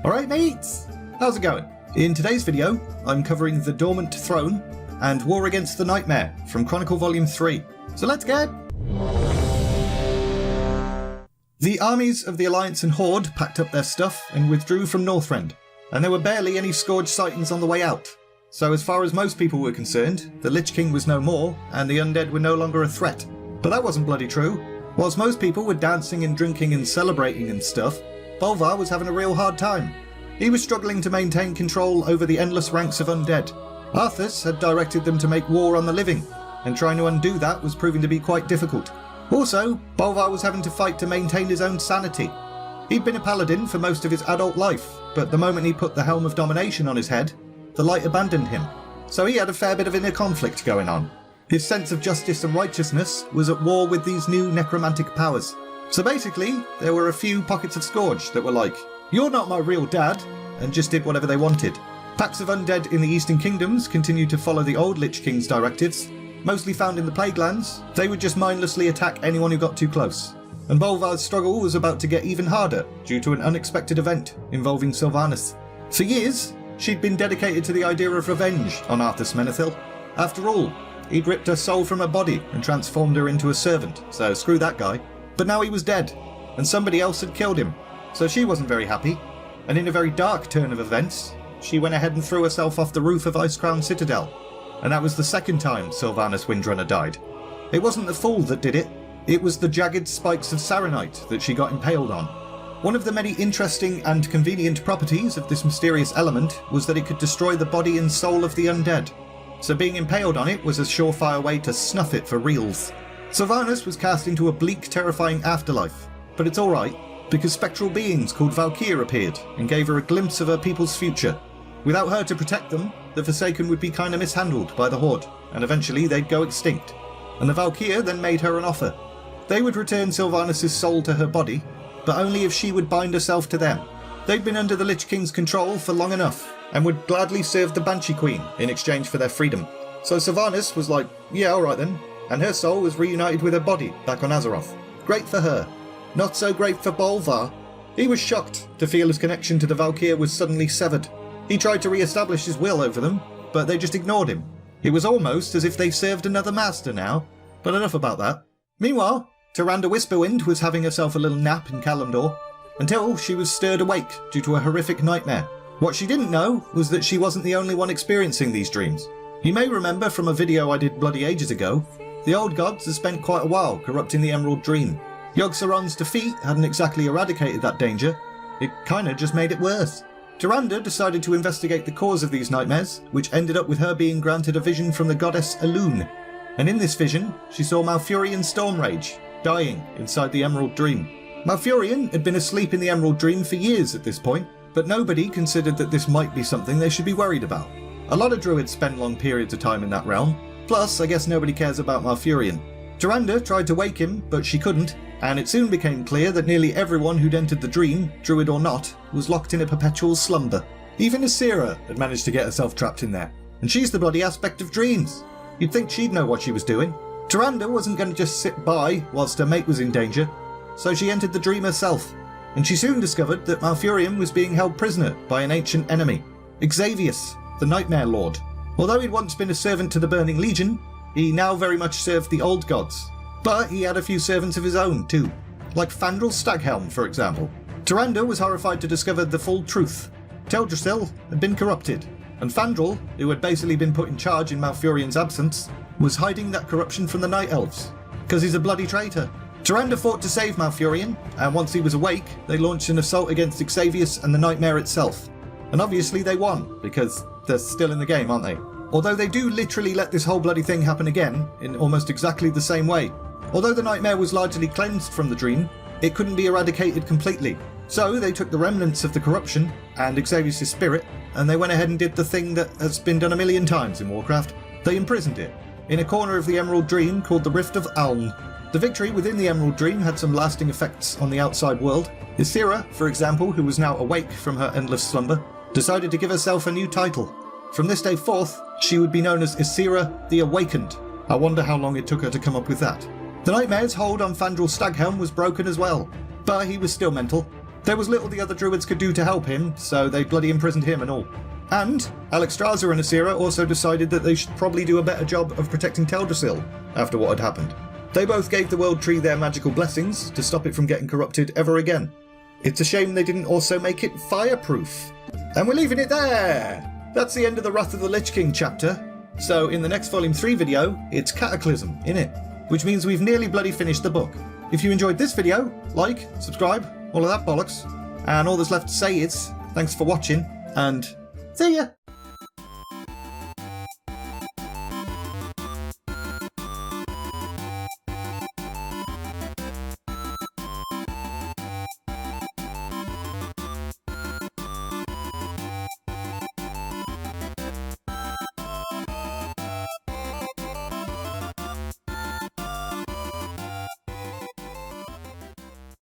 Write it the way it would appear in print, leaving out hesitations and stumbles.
Alright mates, how's it going? In today's video, I'm covering the Dormant Throne and War Against the Nightmare from Chronicle Volume 3. So let's get... The armies of the Alliance and Horde packed up their stuff and withdrew from Northrend, and there were barely any Scourge sightings on the way out. So as far as most people were concerned, the Lich King was no more, and the Undead were no longer a threat. But that wasn't bloody true. Whilst most people were dancing and drinking and celebrating and stuff, Bolvar was having a real hard time. He was struggling to maintain control over the endless ranks of Undead. Arthas had directed them to make war on the living, and trying to undo that was proving to be quite difficult. Also, Bolvar was having to fight to maintain his own sanity. He'd been a paladin for most of his adult life, but the moment he put the helm of domination on his head, the light abandoned him. So he had a fair bit of inner conflict going on. His sense of justice and righteousness was at war with these new necromantic powers. So basically, there were a few pockets of Scourge that were like, "You're not my real dad," and just did whatever they wanted. Packs of Undead in the Eastern Kingdoms continued to follow the old Lich King's directives. Mostly found in the Plague Lands, they would just mindlessly attack anyone who got too close. And Bolvar's struggle was about to get even harder due to an unexpected event involving Sylvanas. For years, she'd been dedicated to the idea of revenge on Arthas Menethil. After all, he'd ripped her soul from her body and transformed her into a servant, so screw that guy. But now he was dead, and somebody else had killed him, so she wasn't very happy. And in a very dark turn of events, she went ahead and threw herself off the roof of Icecrown Citadel. And that was the second time Sylvanas Windrunner died. It wasn't the Fool that did it, it was the jagged spikes of Saronite that she got impaled on. One of the many interesting and convenient properties of this mysterious element was that it could destroy the body and soul of the undead. So being impaled on it was a surefire way to snuff it for reals. Sylvanas was cast into a bleak, terrifying afterlife, but it's alright, because spectral beings called Valkyr appeared and gave her a glimpse of her people's future. Without her to protect them, the Forsaken would be kinda mishandled by the Horde, and eventually they'd go extinct. And the Valkyr then made her an offer. They would return Sylvanas' soul to her body, but only if she would bind herself to them. They'd been under the Lich King's control for long enough, and would gladly serve the Banshee Queen in exchange for their freedom. So Sylvanas was like, yeah, alright then, and her soul was reunited with her body back on Azeroth. Great for her. Not so great for Bolvar. He was shocked to feel his connection to the Valkyr was suddenly severed. He tried to re-establish his will over them, but they just ignored him. It was almost as if they served another master now, but enough about that. Meanwhile, Tyrande Whisperwind was having herself a little nap in Kalimdor, until she was stirred awake due to a horrific nightmare. What she didn't know was that she wasn't the only one experiencing these dreams. You may remember from a video I did bloody ages ago, the old gods had spent quite a while corrupting the Emerald Dream. Yogg-Saron's defeat hadn't exactly eradicated that danger, it kinda just made it worse. Tyrande decided to investigate the cause of these nightmares, which ended up with her being granted a vision from the goddess Elune. And in this vision, she saw Malfurion Stormrage, dying inside the Emerald Dream. Malfurion had been asleep in the Emerald Dream for years at this point, but nobody considered that this might be something they should be worried about. A lot of druids spend long periods of time in that realm, plus I guess nobody cares about Malfurion. Tyrande tried to wake him, but she couldn't, and it soon became clear that nearly everyone who'd entered the dream, druid or not, was locked in a perpetual slumber. Even Ysera had managed to get herself trapped in there, and she's the bloody aspect of dreams. You'd think she'd know what she was doing. Tyrande wasn't going to just sit by whilst her mate was in danger, so she entered the dream herself, and she soon discovered that Malfurion was being held prisoner by an ancient enemy, Xavius, the Nightmare Lord. Although he'd once been a servant to the Burning Legion, he now very much served the old gods. But he had a few servants of his own too, like Fandral Staghelm for example. Tyrande was horrified to discover the full truth. Teldrassil had been corrupted, and Fandral, who had basically been put in charge in Malfurion's absence, was hiding that corruption from the Night Elves, because he's a bloody traitor. Tyrande fought to save Malfurion, and once he was awake, they launched an assault against Xavius and the Nightmare itself. And obviously they won, because they're still in the game, aren't they? Although they do literally let this whole bloody thing happen again, in almost exactly the same way. Although the Nightmare was largely cleansed from the dream, it couldn't be eradicated completely. So they took the remnants of the corruption, and Xavius' spirit, and they went ahead and did the thing that has been done a million times in Warcraft. They imprisoned it, in a corner of the Emerald Dream called the Rift of Aln. The victory within the Emerald Dream had some lasting effects on the outside world. Ysera, for example, who was now awake from her endless slumber, decided to give herself a new title. From this day forth, she would be known as Ysera the Awakened. I wonder how long it took her to come up with that. The Nightmare's hold on Fandral Staghelm was broken as well, but he was still mental. There was little the other druids could do to help him, so they bloody imprisoned him and all. And Alexstrasza and Asira also decided that they should probably do a better job of protecting Teldrassil after what had happened. They both gave the World Tree their magical blessings to stop it from getting corrupted ever again. It's a shame they didn't also make it fireproof. And we're leaving it there! That's the end of the Wrath of the Lich King chapter. So in the next Volume 3 video, it's Cataclysm, innit? Which means we've nearly bloody finished the book. If you enjoyed this video, like, subscribe, all of that bollocks. And all that's left to say is, thanks for watching, and see ya!